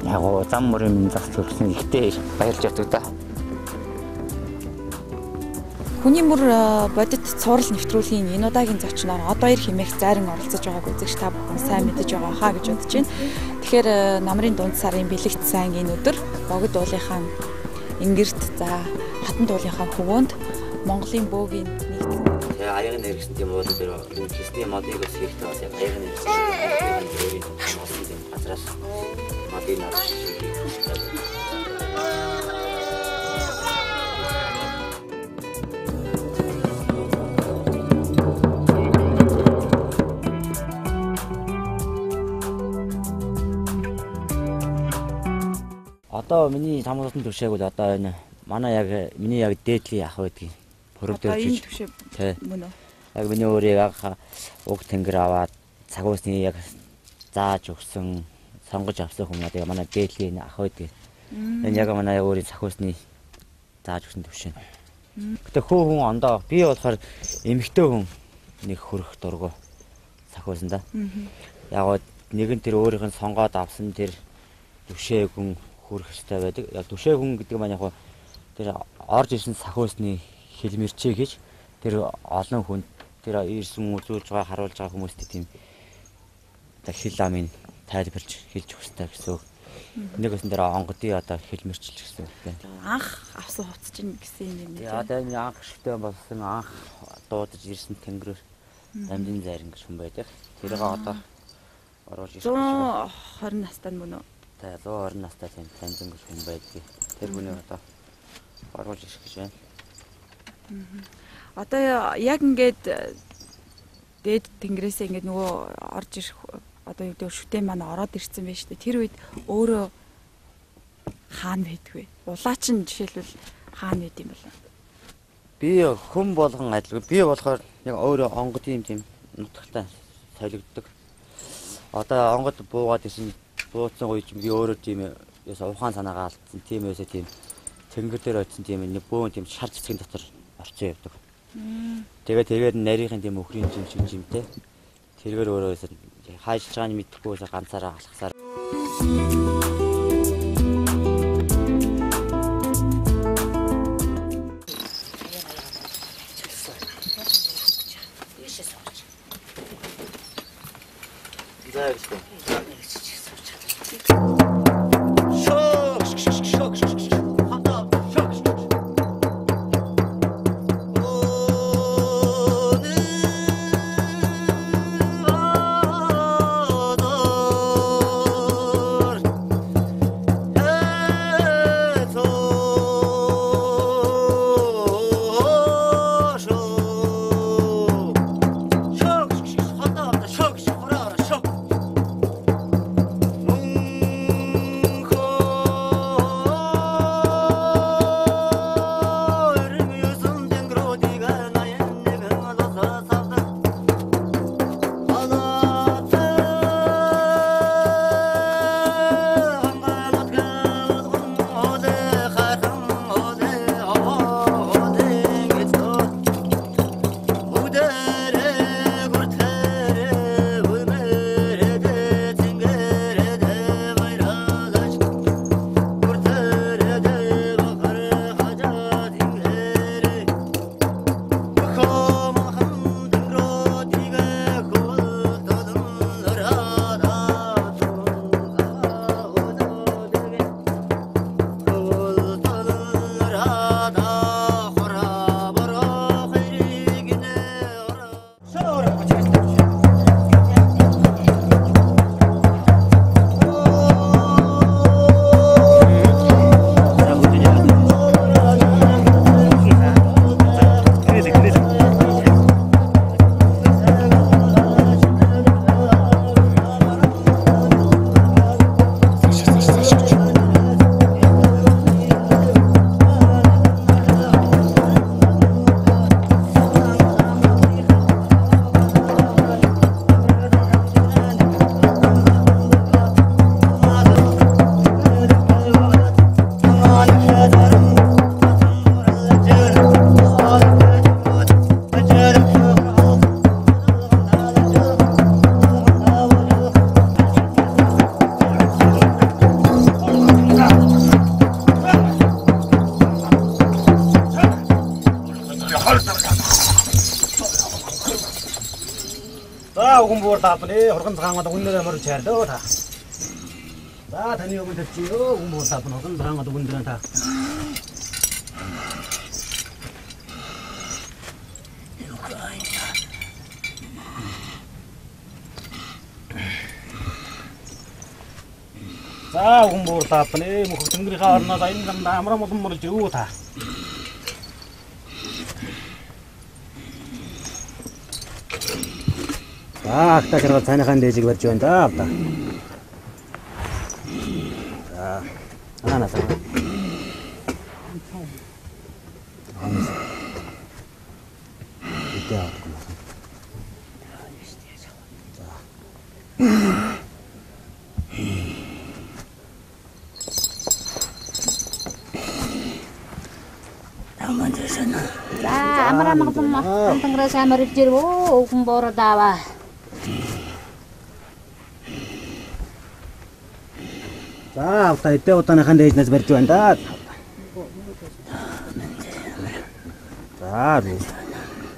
Яг гоо зам мөрийн зас төрсөн ихтэй баярлж яддаг да. Хүний мөр бодит цуврал нэвтрүүлгийн энэ удаагийн зочноор одоо ир хэмээх зайран оролцож байгааг үзэгч та бүхэн сайн мэдэж байгаа хаа гэж бодож байна. Тэгэхээр намрын дунд сарын бэлэгт сайн энэ өдөр богд уулынхаа ингэрт за хатан дуулынхаа хөвөөнд Монголын бөөгийн нэгдсэн. Тэгээ аягийн нэрсэн тийм уулын дээр хийсний модыг бас хийхдээ бас яг аягийн нэрсэн тийм газраас модыг авч одоо миний самуусны төвшөөг бол одоо энэ манай яг миний яг дээдлийн ах байдгийг бүрэг дээрж мөн үү. Яг миний өөрийг уг тэнгэр аваад цагуусны яг зааж өгсөн сонгож авсан хүмүүс яг манай дээдлийн ах байдгийг. Энэ яг манай өөрийн цагуусны зааж өгсөн төвшөө. Гэтэ хөө хүн ондоо би болохоор эмэгтэй хүн нэг хөрөх дургу цагуусан да. Яг нэгэн тэр өөрийнх нь сонгоод авсан тэр төвшөө хүн хүрэх хэрэгтэй байдаг. Яг төвшөө хүн гэдэг маань яг тэр орж ирсэн сахиусны хэлмэрчээ гэж тэр олон хүн тэр ирсэн үзүүлж байгаа харуулж байгаа хүмүүстээ тийм хэл амын тайлбарж хэлж өгөх хэрэгтэй гэсэн үг. Нэг өсөн дээр онгодын одоо хэлмэрчилж гэсэн үг. Анх авсан хувцас чинь гэсэн юм ээ. Яа энэ анх шигтэй болсон анх дуудаж ирсэн тэнгэрээр амьдын зайран гэж хүн байдаг. Тэрийг одоо оруулж ирсэн. 120 настай мөн үү? 120 настай тийм таньсан гэж хүн байдгийг. Тэр хүний одоо оруулж ирэх гэж байна. Одоо яг ингээд дээд тэнгэрээсээ ингээд нөгөө орж ирэх одоо юу гэдэг шүтэн маань ороод ирсэн байж тээ. Тэр үед өөрөө хаана байдгүй. Улаач нь жишээлбэл хаана байд юм бол. Би хүн болгон адилгүй. Би болохоор яг өөрөө онгодын тийм нутагтай солигддог. Одоо онгод буугаад ирсэн бууцсан үе чинь би өөрөө тийм яса ухаан санаагаа алдсан. Тиймээсээ тийм тэнгэр дээр очсон тийм нэг бөөн тийм шар цэцгийн дотор орцсон явдаг. Тэгээд нарийнхан тийм өхрийн жимтэй. Тэргээр өөрөө хайж чагааны мэдхгүй ганцаараа алхасаар. 공부를 다 하더니 허건 상황도 운전을 머리 쳐야 돼. 다. 자, 다니오면 됐지요. 공부를 다 하더니 허건 상황도 운전을 다. 자, 공부를 다 하더니 뭐 걱정들이 가나 다 있는 건 아무나 모든 머리 치고 다. 자, 아까 저거 자녀간 돼지 그랬죠, 인다, 없다. 자, 하나 사. 이때 왔구나. 자, 아무나 먹으면 뭐 한통 그래서 아무리 찌르고 공부하러 나와. 자, 없다 이때 왔다나 간 돼지 내서 버렸죠, 인다. 자,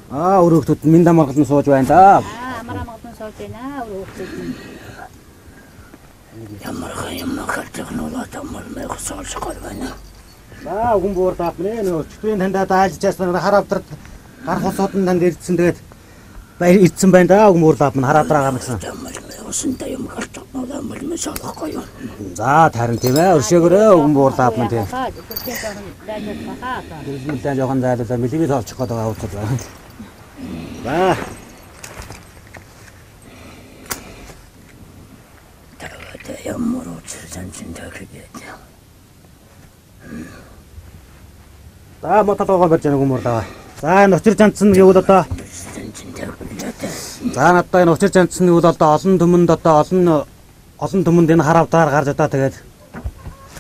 아, 우리 또 민다 먹었던 소주 인다. 아, 아무나 먹으면 쏠 때나 우리 없지. 자, 공부를 다 하더니 너 축구인 한다 다 지쳤어. 하랍들 가르쳤던 단 데리친 데가 빨리 있음 반다 공부를 다 하면 하랍 들어가면서. 자, 다른 팀에 어떻게 그래? 공부를 다 하면 돼. 일단 저건 다 돼서 밀리비 더 축구도 하고 있거든. 자. 자, 뭐 타다가 버잖아 공부를 다. 자, 너치를 잔쓴 게 얻었다. 자, 나따 너치를 잔쓴 게 얻었다. 어순 드문뒀다. 어순 드문데는 하랍다 가르쳤다 тэгээд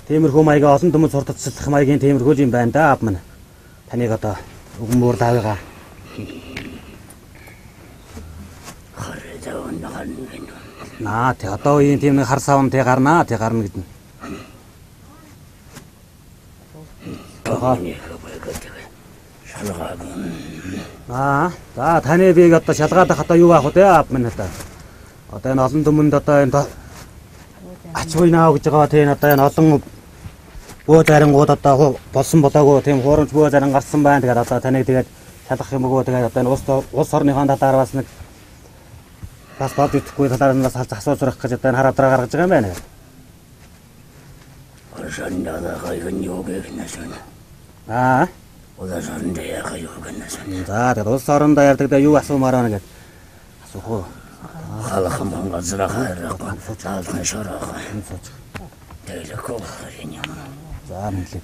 тиймэрхүү маяга олон дүмэн сурталчлах маягийн тиймэрхүү юм байна да ав минь. Таныг одоо өгмөр давыгаа. Наа тэг одоо үеийн тийм нэг хар савн тэг гарнаа тэг гарна гэдэг. За таны бийг одоо шалгаадах одоо юу аах вэ ав минь одоо. Одоо энэ олон дүмэнд одоо энэ ач буйнаа гэж байгаа тийм одоо энэ олон бөө зарингууд одоо болсон болоогүй тийм хуурамч бөө зарин гарсан байна. Тэгээд одоо таныг тэгээд шалгах юм уу тэгээд одоо энэ улс орныхон талаар бас нэг бас бод итгэхгүй талаар нь бас асууж сурах гэж одоо энэ хараа дараа гаргаж байгаа юм байна. Аа. За тэгээд улс орондоо ярьдаг да юу асуумаар байна гэдэг асуух уу. халахман газрахаа таалхан шарахаа тэйлэко хариня за мэдлэг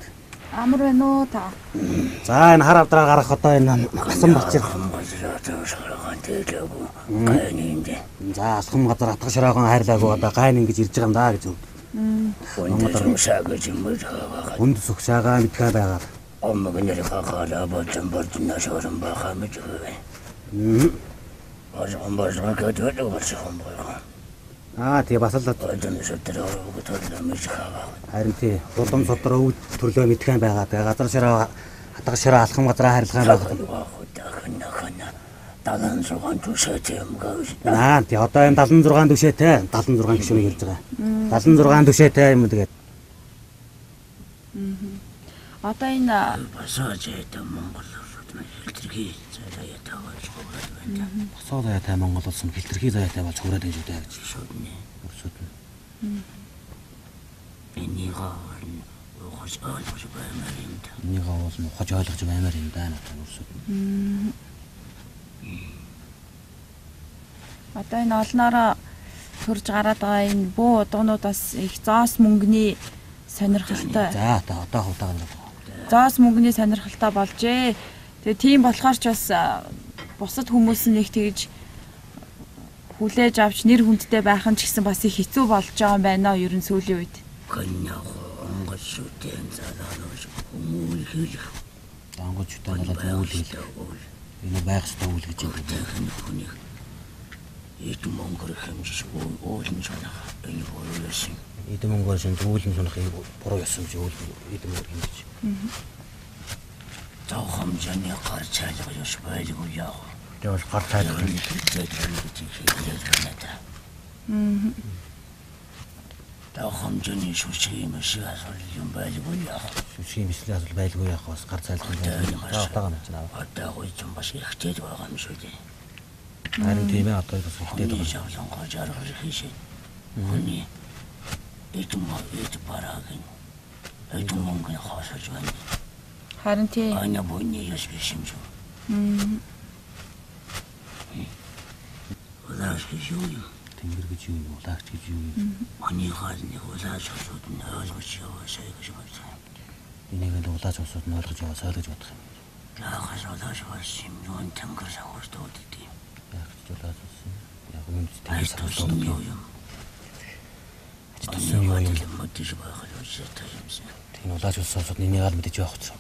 Амар байна уу та? За энэ хар авдраа гарах одоо энэ асан бачир. За асхам газар атгах шараахан хайрлаагүй одоо гайн ингэж ирж байгаа юм да гэж үг. Үнд сүгшаага мэдхэ байгаа. Оммогнэр хахала бодсон бордно шорон баха мэжээ. Ажмбажрак гэдэг болчихсон байна. Тэгээ бас л бодсон шүтэр өгөтөл мэжээ. Харин тий улам содроо үд төрлөө мэдхэн байгаа. Тэгээ газар шараа атгах шараа алхам газраа хайрлах юм байна. Далан зургаан түшээтэй юм гааш. Тий одоо энэ 76 түшээтэй 76 гишүүнийг хэлж байгаа. 76 түшээтэй юм тэгээд. Одоо энэ басаажээ Монгол хэлтэрхий заяатай болж байгаа. Босоо заяатай Монгол улс хэлтэрхий заяатай болж хүрээд байж байгаа гэж шүднэ. Өрсөднө. Энийг ухаж ойлгож баймаар юм да. Энийг ухаж ойлгож баймаар юм да надад өрсөднө. одоо энэ олноороо төрж гараад байгаа энэ буу дуунуудаас их зоос мөнгөний сонирхолтой. За одоо хутаагаар Зоос мөнгөний сонирхолтой болжээ. Тэгээ тийм болохоор ч бас бусад хүмүүс нэг тэгж хүлээж авч нэр хүндтэй байх нь ч гэсэн бас их хэцүү болж байгаа юм байна уу ер нь сүүлийн үед. Ангочтой болоод үйл энэ байх ёстой үйл гэж байна. Эд монгол хэмжиж уулын санаа энэ хөрөөсөн. Эд монгол шин уулын санах буруу ёсом чи үйл эд монгол хэмжиж. Тохом жаны гарч айлгаж байлгүй яа. Явж гар тайлах. Та хэмжээний шүшгийн машиг асуул юм байлгүй яах. Шүшгийн бислээ асуул байлгүй яах бас гар цайлах юм байна. Таатаага нь чинь аваа. Одоо гой ч бас ихтэй байгаа юм шүү дээ. Харин тийм ээ одоо бас ихтэй байгаа. Шавлан гожаргал хийшээ. Хүний эд бараагийн эд мөнгөний хаосож байна. Харин тий. Аня бонний яш биш юм шүү. Улааш гэж юу юм? Тэнгэр гэж юу юм? Улаач гэж юу юм? Аний хаалны улааш усууд нь ойлгож яваасаа гэж бодсон. Энийг л улаач усууд нь ойлгож яваасаа л гэж бодох юм. Яахаас улааш бас юм юун тэнгэр сахурт үүдээ. Яг ч улаач ус юм. Яг юм тэнгэр сахурт юм юм. Тэсэн юу юм? Мэдээж байх л үүсэж юмсан. Тийм улаач усууд нэнийг л мэдээж явах гэсэн.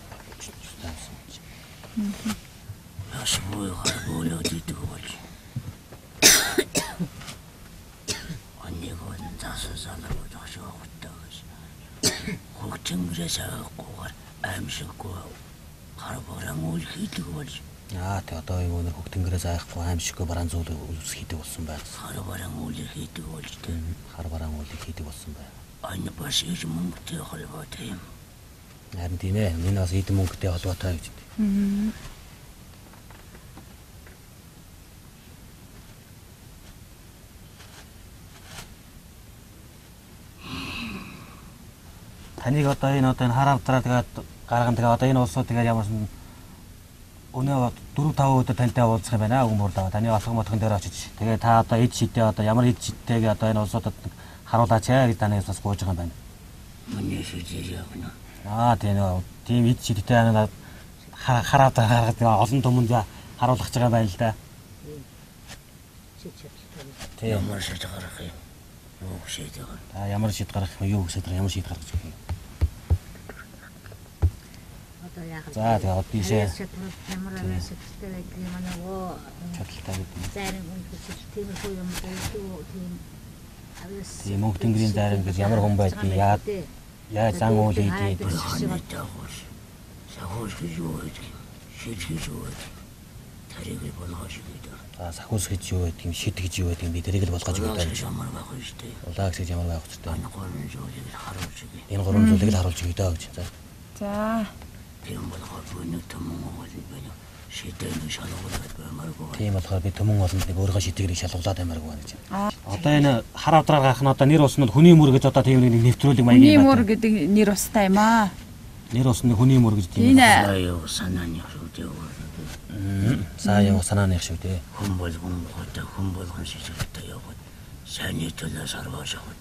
Яаш боо болоо дийдэг болж. Аннигоо засасалаа бодохшоогтой гэж. Хөгтөнгөрөөс авахгүйгээр аимшиггүй харбаран үйл хийдэг болж. Тэг одоо юу нэр хөгтөнгөрөөс айхгүй аимшиггүй бараан зүйл үс хийдэг болсон байх. Харбаран үйл хийдэг болж дээ. Харбаран үйл хийдэг болсон байх. Ань бас иж мөнгөтэй холбоотой юм. Харин тийм ээ. Энэ бас эд мөнгөтэй холбоотой гэж. Таныг одоо энэ харавдраа тэгээд гарган тэгээд одоо энэ улсууд тэгээд ямарсан өнөө 4-5 өдөр тантай уулзах юм байна өгмөрлөө. Таны алхам модхон дээр очиж. Тэгээд та одоо эд шидээ одоо ямар эд шидтэйг одоо энэ улсуудад харуулаач гэж танаас бас гуйж байгаа юм байна. Миний шидээ явна. Тийм эд шидтэй хараадраа гаргаад олон түмэнд харуулах гэж байгаа юм байна л да. Тийм ямар шид гарах юм. Юу шид гарах. Ямар шид гарах юм юу шид гарах ямар шид гарах гэж байна. За тэгээд бишээ. Ямар сэтгэлтэй байдаг юм аа. Чадaltaй гэдэг. Зарим хүн тиймэрхүү юм байдаг тийм. Тийм мөнгөтөнгөрийн зарим гэж ямар хүн байдгийг яа зан үйл хийдэг. Сахуус гэж юу байдаг. Шид гэж юу байдаг. Тариг болгож байдаг. Сахуус гэж юу байдаг. Шид гэж юу байдаг. Би тэрийг л болгож байдаг. Ямар байх вэ штэ. Улаа гэж ямар байх вэ? Энэ гурван зүйлийг харуулж өгье. Энэ гурван зүйлийг л харуулж өгье даа гэж. За. Тийм болохоор өнөө төмөн байна. Шийдэл шалгуулаад баймааргүй. Тийм болохоор би төмөн олонд нэг өөрийнхөө шийдгийг шалгуулаад баймааргүй байна гэж. Одоо энэ хар авдраар гарах нь одоо нэр уснууд хүний мөр гэж одоо тийм нэг нэвтрүүлэг маяг юм. Хүний мөр гэдэг нэр устай юм аа. Нэр усны хүний мөр гэж тийм. Саяа санааны шүү дээ. Саяа санааны шүү дээ. Хүн болгон шийдэлтэй яваад сайн төлөө сарваж яваад.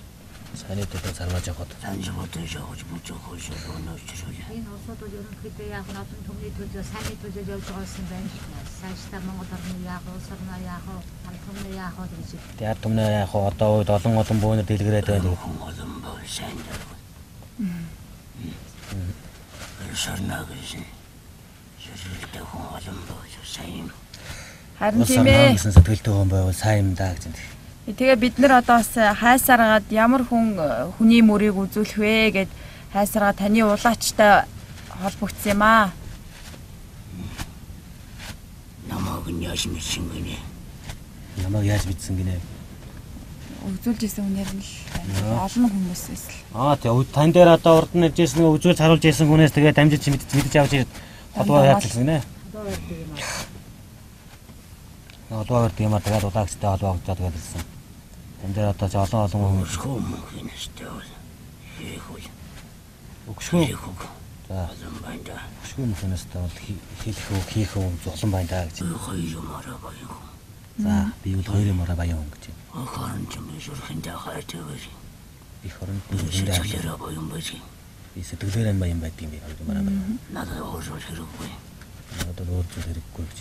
Сайн төлөө сарваж яваад. Санжуутай явж бүжөөхөө өнөөчрөө. Энэ улсууд ерөнхийдөө яг нь олон түмний төлөө сайн төлөө явж байгаа юм байна. Сайжтай Монгол орны яг улс орноо яг аль түмний яг гэж. Тэр түмний яг одоо үед олон бөөнөр дэлгэрээд байдаг. Олон боо сайн даа. Шарнаа гэж. Ширэлтэй хүн олон боо сайн. Харин тийм ээ. Сэтгэлтэй хүн байвал сайн юм даа гэж. Тэгээ бид нар одоо бас хайсараад ямар хүний мөрийг үзүүлэх вэ гэд хайсараад таны улаачтай холбогдсон юм аа. Намайг яаж мэдсэн гинэ? Намайг яаж мэдсэн гинэ? Үзүүлжсэн хүнээр нь л олон хүмүүс эсвэл. Тэгээ тань дээр одоо урд нь иржсэн үзүүлж харуулж ирсэн хүнээс тэгээ дамжиж мэдж авч холбоо яатсан гинэ? Холбоо гэдэг юм аа тэгээд улаагчтай холбоогдоод тэгээд ирсэн. Тань дээр одоо ч олон хүмүүс хинэстэй бол хийхүүл. Өгшгөө. За олон байна. Өгшгөө мөхнөстэй бол хийх хүн зулан байна даа гэж. Хоёр юмараа баян. За би бол хоёр юмараа баян хүн гэж. Ахарын ч юм шүрхэндээ хайртай байж. Их хоронд бүлэглэрээ баян байж. Би сэтгэлээрээ баян байдгийн би хоёр юмараа баян. Надад өөрөө хэрэггүй. Надад өөрөө хэрэггүй гэж.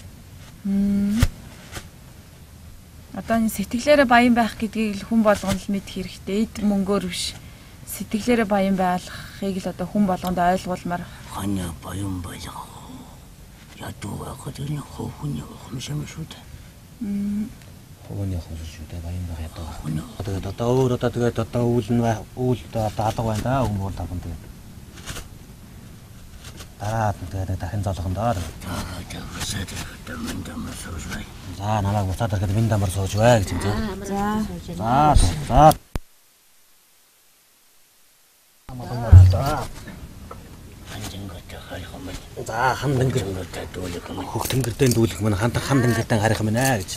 Одоо энэ сэтгэлээрээ баян байх гэдгийг хүн болгоно л мэдэх хэрэгтэй. Эд мөнгөөр биш. Сэтгэлээрээ баян байхыг л одоо хүн болгонд ойлгуулмаар. Ханя баян байх. Ядуу ахын хөвгний хэмшэм шүү дээ. Хөвгний хэмшэм шүү дээ. Баян байх ядуу. Тэгээд одоо өөр тэгээд үйл одоо алга байна да. Хүмүүр тавхан тэгээд. Дараад тэгээд дахин зоолгоно доо. Таагаад min damar сууж бай. За намайг буцаад ирэхэд min дамар сууж бай гэж юм. За. За. За хан дэнгэр хөх тэнгэрдээ дүүлэх мань хан дэнгэрдээ харих мань аа гэж.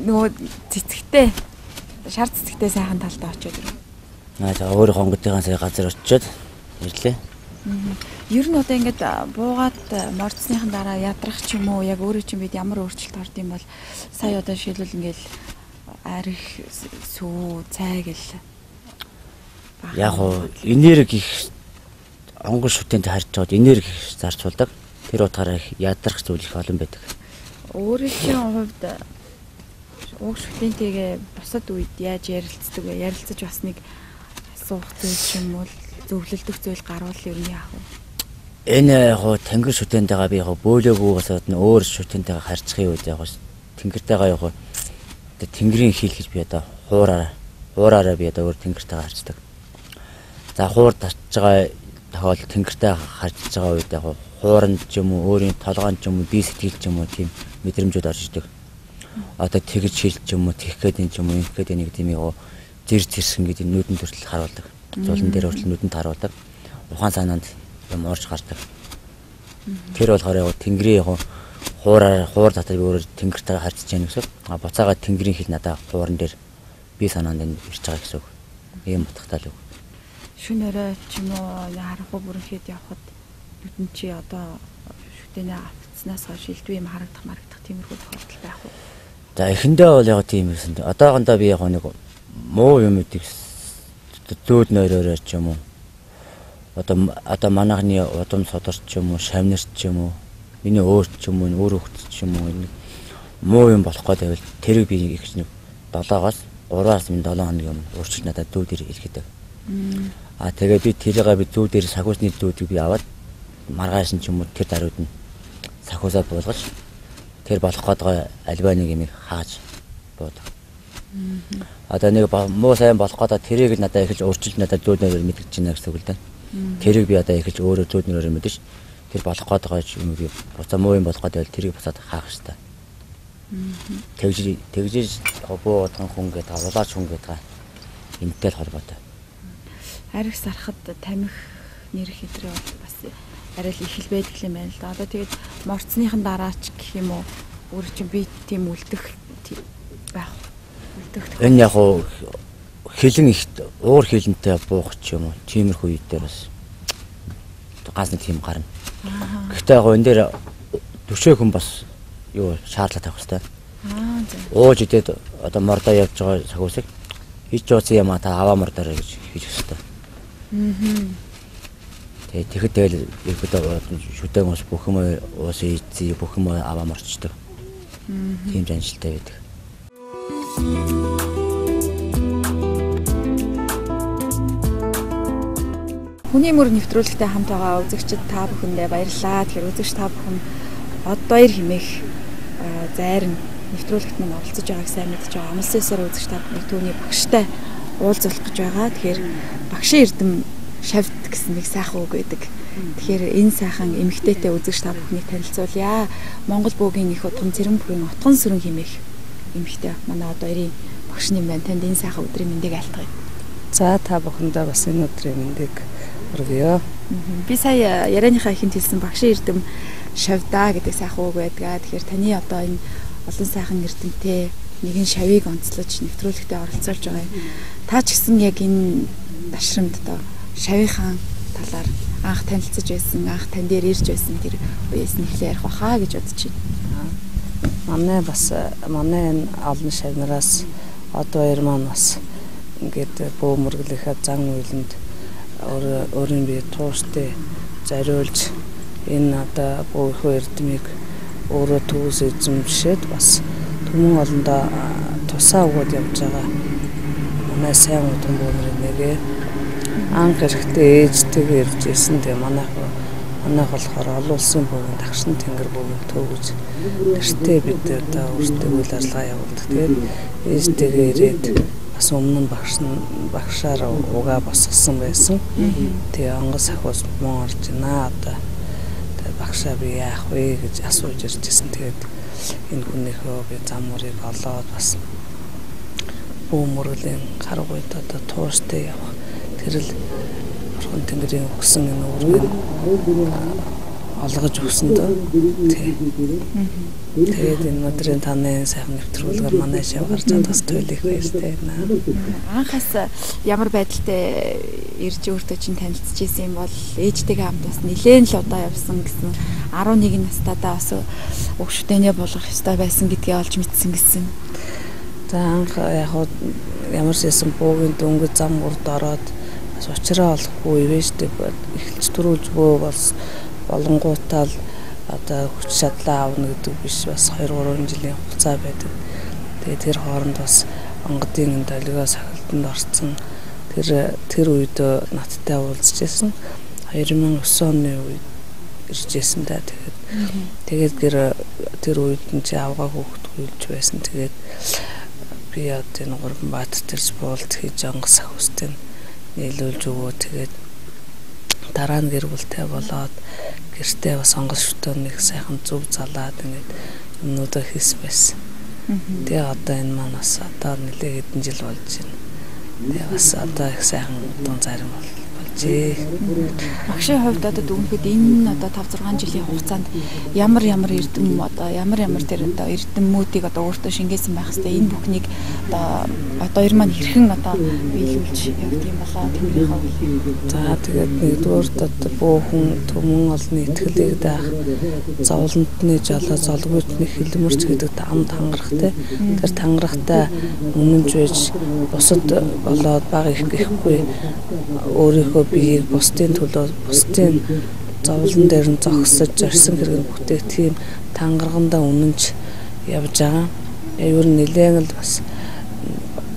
Нөгөө цэцэгтэй шар цэцэгтэй сайхан талдаа очиод ирв. За өөр хонгодын сая газар очиод ирлээ. Ер нь одоо ингээд буугаад морцсныхан дараа ядрах ч юм уу яг өөрөө чинь бид ямар өөрчлөлт орд юм бол сая одоо шилбэл ингээд арих сүү цай гэл. Яг уу энерги их онгон шүтээнд харж байгаад энерги зарцуулдаг. Тэр утгаараа ядрах зүйл их олон байдаг. Өөрийн чинь хувьд уг шүтэнтэйгээ бусад үед яаж ярилцдаг вэ? Ярилцаж бас нэг асуух зүйл юм бол зөвлөлдөх зүйл гарвал юу яах вэ? Энэ яг тэнгэр шүтэнтэйгээ би яг бөөлөөгүй басаад нь өөр шүтэнтэйгээ харьцахын үед яг тэнгэртэйгээ яг тэнгэрийн хил гэж би одоо хуураараа би одоо өөр тэнгэртэйгээ харьцдаг. За хуур татж байгаа тохиол тэнгэртэй харьцаж байгаа үед яг хууранд ч юм уу өөрийн толгойн ч юм уу бие сэтгэл ч юм уу тийм мэдрэмжүүд орж ирдэг. Одоо тэгж хилч юм уу тэгэх гээд юм ч юм уу ингэх гээд нэг тийм яг зэр зэрсэн гэдэг нүдэн төрөл харуулдаг. Зулан дээр хүртэл нүдэнд харуулдаг. Ухаан санаанд юм орж гардаг. Тэр болохоор яг тэнгэрийн яг хуур татаж өөрөөр тэнгэртэй харьцаж яах гэсэн. Буцаага тэнгэрийн хил надаа хууран дээр бие санаанд ирж байгаа гэсэн үг. Ийм утгатай л үг. Шүн өрөө ч юм уу харахгүй бүрэнхэд явхад нүдэн чи одоо шүтэнэ авцснаас хойш илдвэ юм харагдах тиймэрхүү тохиолдол байх уу? За эхэндээ бол яг тийм юмсэн. Одоогондоо би яг нэг муу юм үдийг зөөд нойроор ч юм уу. Одоо манайхны удам содорч ч юм уу, шавнарч ч юм уу, миний өөр ч юм уу, өөр хөвгт ч юм уу нэг муу юм болох гээд байвал тэрийг би их нэг 7-оос 3-аас 7 хоног юм өөрчлөлт надад зүүд дээр илгээдэг. Тэгээ би тэрийгээ би зүүд дээр сахиусны зүүдийг би аваад маргааш ч юм уу тэр даруйд нь сахиусаа буулгаж тэр болох гээд альва нэг юм хааж буудаг. Одоо нэг муу сайн болох гээд тэрийг надад эхэлж өөрчилж надад зүүднээр мэдгэж байна гэсэн үг л дээ. Тэрийг би одоо эхэлж өөрөө зүүднээр мэдэж тэр болох гээд юм би буцаа муу юм болох гээд тэрийг буцаад хаах хэрэгтэй. Тэгж буудан хүн гэдэг авлаач хүн гэдэг энтэй л холбоотой. Арих сарахад тамхи нэр хэдрээ бол бас арай л их л байдаг юм байна л да. Одоо тэгээд морцныхан дараач гэх юм уу өөр чинь би тийм үлдэх байх. Энэ яг уу хилэн их уур хилэнтэй буух ч юм уу тиймэрхүү үед дээр бас газ нэг тийм гарна. Гэхдээ яг энэ дээр төшөө хүн бас юу шаардлага тавих хэрэгтэй. Ууж идээд одоо мордоо явж байгаа сахиусыг хийж уусан юм та аваа мордорой гэж хийж өстэй. Тэгэхэд тэгэл ихэд шүтэн ус бүх юм уус ийцээ бүх юм аваа морчдөг. Тийм жаншилтай байдаг. Хүний мөр нэвтрүүлэгтэй хамт байгаа үзэгчид та бүхэндээ баярлалаа. Тэгэхээр үзэгч та бүхэн одоо ир химэх зайр нэвтрүүлэгт мань оролцож байгааг сайн мэдж байгаа. Амлсээсээр үзэгч та бүхний түүний багштай уулзах гэж байгаа. Тэгэхээр багшийн эрдэм шавд гэсэн нэг сайхан үг байдаг. Тэгэхээр энэ сайхан эмэгтэйтэй үзэгч та бүхнийг танилцуулъя. Монгол бөөгийн их утган Цэрэнбүрийн утган сүрэн химэх эмэгтэй манай одоо ирийн багш нэм байна. Танд энэ сайхан өдрийн мэндийг айлтгая. За та бүхэндээ бас энэ өдрийн мэндийг хүргэе. Би сая ярианыхаа ихэнд хэлсэн багшийн эрдэм шавьдаа гэдэг сайхан үг байдгаа. Тэгэхээр таны одоо энэ олон сайхан эрдэмтэй нэгэн шавийг онцлож нэвтрүүлэгтээ оролцуулж байгаа юм. Та ч гэсэн яг энэ дашрамд одоо шавийнхаа талаар анх танилцж байсан, анх тань дээр ирж байсан тэр үеэс нэхлээ ярих баха гэж бодож байна. Манай энэ олон шавнараас одоо баяр маань бас ингээд бөө мөргөлийнхаа зан үйлэнд өөрийн бие тууштай зориулж энэ одоо бөөхөө эрдмийг өөрөө төгс эзэмшээд бас түмэн олондоо тусаа өгөөд явж байгаа манай сайн удам бөөнөр нэгэ анх эрэхтэй ээжтэйгээ ирж ирсэн. Тэгээ манайх болохоор олон улсын бөөгн дагшин тэнгэр бөөгн төгөж тэртээ бид одоо өөрсдөө үйл ажиллагаа явуулдаг. Тэгээд ээжтэйгээ ирээд бас өмнө нь багшаар угаа босгосон байсан. Тэгээ онгоц ахуус мөн орж байна. Одоо багшаа би яах вэ гэж асууж иржсэн. Тэгээд энэ хүнийхөө би зам мөрийг олоод бас бөө мөрөлийн гаргуйд одоо тууштай явах тэрл орхон тэнгэрийн өгсөн энэ үүргийг олгож өгсөн дөө. Тэгээд энэ өдрийн таны сайхан нэвтрүүлгээр манай шав гарч чад бас туйлах баяртай байна. Анхаас ямар байдалтай ирж өөртөө чинь танилцж исэн юм бол ээжтэйгээ хамт бас нэлээд л удаа явсан гэсэн 11 настайдаа бас өгшөдөнөө болгох ёстой байсан гэдгийг олж мэдсэн гэсэн. За анх яг ямар ч байсан буугийн дөнгөж зам урд ороод бас учраа олохгүй ивэжтэй эхэлж төрүүлж бөө бас болонгуутаал одоо хүч чадлаа авна гэдэг биш бас 2-3 жилийн хугацаа байдаг. Тэгээд тэр хооронд бас онгодын долгиос сахилтанд орсон. Тэр үед надтай уулзж байсан. 2009 оны үед ирж байсан да. Тэгээд тэр үед нь чи авгаа хөөхтгүй илж байсан. Тэгээд би одоо энэ Гурванбаатар төрс буулт хийж онгоц ахустай нийлүүлж өгөө. Тэгээд дараа нь гэр бүлтэй болоод гэртээ бас онгоц шүтөөнийг сайхан зөв залаад ингээд юмнуудаа хийс байсан. Тэгээ одоо энэ маань бас одоо нэлээд хэдэн жил болж байна. Тэгээ бас одоо их сайхан дун зарим болж. Багшийн хувьд одоо дүнхэд энэ одоо 5-6 жилийн хугацаанд ямар эрдэм одоо ямар тэр одоо эрдэмүүдийг одоо өөртөө шингээсэн байх хэвээр энэ бүхнийг одоо ер маань хэрхэн одоо биелүүлж явдаг юм болоо тэнгэрийнхаа үеийг. За тэгээд нэгдүгээр одоо бөөхөн төмөн олны итгэлийг даах зовлонтны жолоо золгоотны хилмэрч гэдэг ам тангарахтай. Тэр тангарахтай үнэнж байж бусад болоод баг их гэхгүй өөрийнхөө биеийг бусдын төлөө бусдын зовлон дээр нь зогсож зорьсон хэрэг бүтээх тийм тангаргандаа үнэнч явж байгаа. Ер нь нэлээд л бас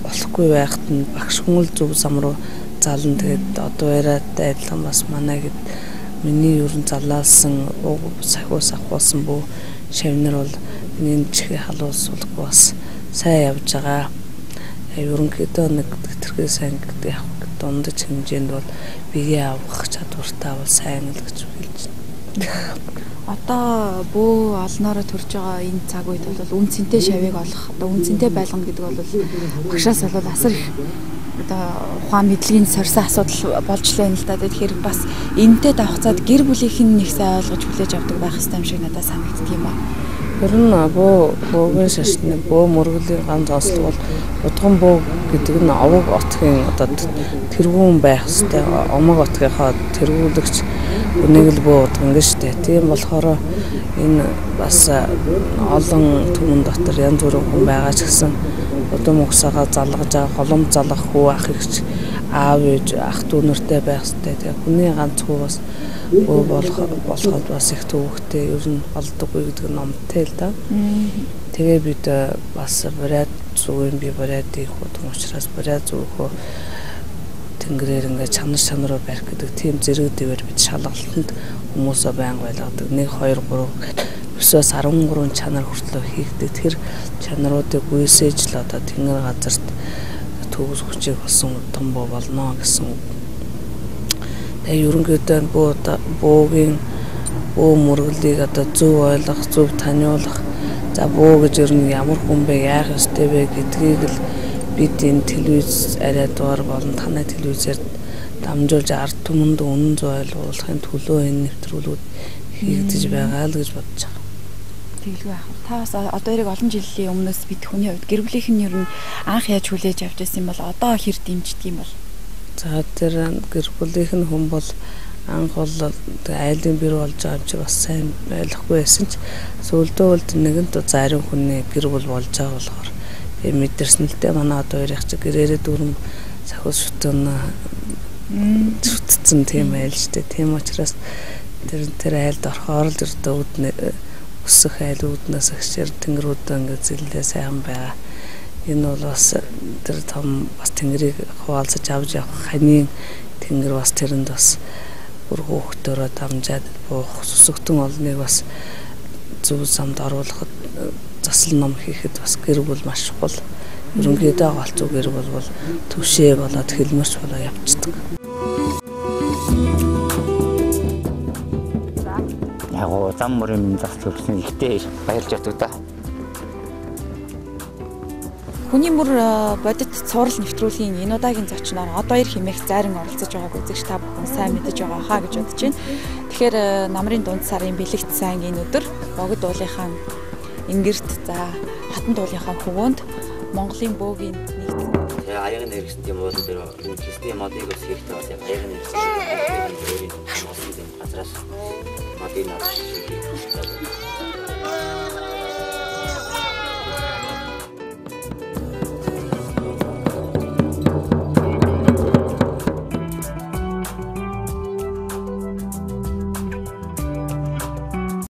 болохгүй байхад нь багш хүн л зөв зам руу зална. Тэгээд одоо яриатай адилхан бас манай гэд миний ер нь залаалсан сахиус ахуулсан бөө шавнар бол миний чихээ халуулсуулгүй бас сайн явж байгаа. Ерөнхийдөө нэг тэрхээ сайн гэдэг яг дундаж хэмжээнд бол биеэ авах чадвартай бол сайн л гэж хэлж байна. Одоо бөө олноороо төрж байгаа энэ цаг үед бол үнцэнтэй шавийг олох одоо үнцэнтэй байлгана гэдэг бол багшаас бол асар их одоо ухаан мэдлэгийн сорьсон асуудал болж лээ л да. Тэгэхээр бас энэтэй давхцаад гэр бүлийнхэн нэг сайн ойлгож хүлээж авдаг байх хэрэгтэй юм шиг надад санагддаг юм байна. Ер нь бөөгийн шашны бөө мөргөлийн ганц ослог бол удган бөө гэдэг нь овог отгийн одоо тэргүүн байх хэвээр омог отгийнхоо тэргүүлэгч үнийг л бөө удган гэж штэ. Тийм болохоор энэ бас олон түмэн дотор янз бүрийн хүн байгаа ч гэсэн удам угсаага залгаж байгаа холом залгах хүү ах ихч аав ээж ах дүү нартай байх хэвээр. Тэгээ хүний ганц хүү бас бөө болоход бас их төвөгтэй ер нь болдоггүй гэдэг нь номтой л да. Тэгээ бид бас бариад зүгэн би бариад их удам учраас бариад зүгөө тэнгэрээр ингээ чанар барих гэдэг тийм зэрэг дэвэр бид шалгалтанд хүмүүсөө байнга байлгадаг. 1 2 3 9-оос 13 чанар хүртэл хийгдэг. Тэр чанаруудыг гүйсээж л одоо тэнгэр газарт төгс хүчийг болсон том боо болно гэсэн. Тэгээ ерөнхийдөө бөөгийн бөө мөргөлийг одоо зөв ойлгох, зөв таниулах. За бөө гэж ер нь ямар хүн бэ, яах ёстой вэ гэдгийг л бид энэ телевиз арай дугаар болон танай телевизээр дамжуулж ард түмэнд үнэн зөв ойлгуулахын төлөө энэ нэвтрүүлгүүд хийгдэж байгаа л гэж бодож байгаа. Тэгэлгүй яах вэ? Та бас одоо эрэг олон жилийн өмнөөс бид хүний хувьд гэр бүлийнх нь ер нь анх яаж хүлээж авч байсан юм бол одоо хэр дэмждэг юм бол? За тэр гэр бүлийнх нь хүн бол анх бол айлын бэр болж байгаа юм чи бас сайн ойлгохгүй байсан ч сүүлдөө нэгэн зарим хүний гэр бүл болж байгаа болохоор би мэдэрсэн л дээ манай одоо хоёрын чи гэрээрээ дөрөв сахиус шүтэн шүтцэн тийм айл штэ тийм учраас тэр айлд орохоор л өвд өсөх айлууднаас агшир тэнгэрүүдээ ингээд зэлээ сайн байгаа. Энэ бол бас тэр том бас тэнгэрийг хуваалцаж авч явах ханийн тэнгэр бас тэрэнд бас бүр хөөхтөрөө дамжаад буух сүсгтэн олныг бас зөв самд оруулахад засал ном хийхэд бас гэр бүл маш чухал. Ерөнхийдөө голцоо гэр бүл бол төвшөө болоод хэлмэрч болоо явцдаг. Яг зам мөрийн засал өгсөн ихтэй баярлж ятдаг да. Хүний мөр бодит цуврал нэвтрүүлгийн энэ удаагийн зочноор одоо ир хэмээх зарим оролцож байгааг үзэгч та бүхэн сайн мэдэж байгаа хаа гэж бодож байна. Тэгэхээр намрын дунд сарын бэлэгт сайнгийн өдөр богд уулынхаа ингэрт за хатан дуулынхаа хөвөөнд Монголын бөөгийн нэгдсэн. Тэгээ аягийн хэрэгсэнд юм бол тэр хийсний модыг бас хэрэгтэй бол аягийн хэрэгсэнд газраас модыг авч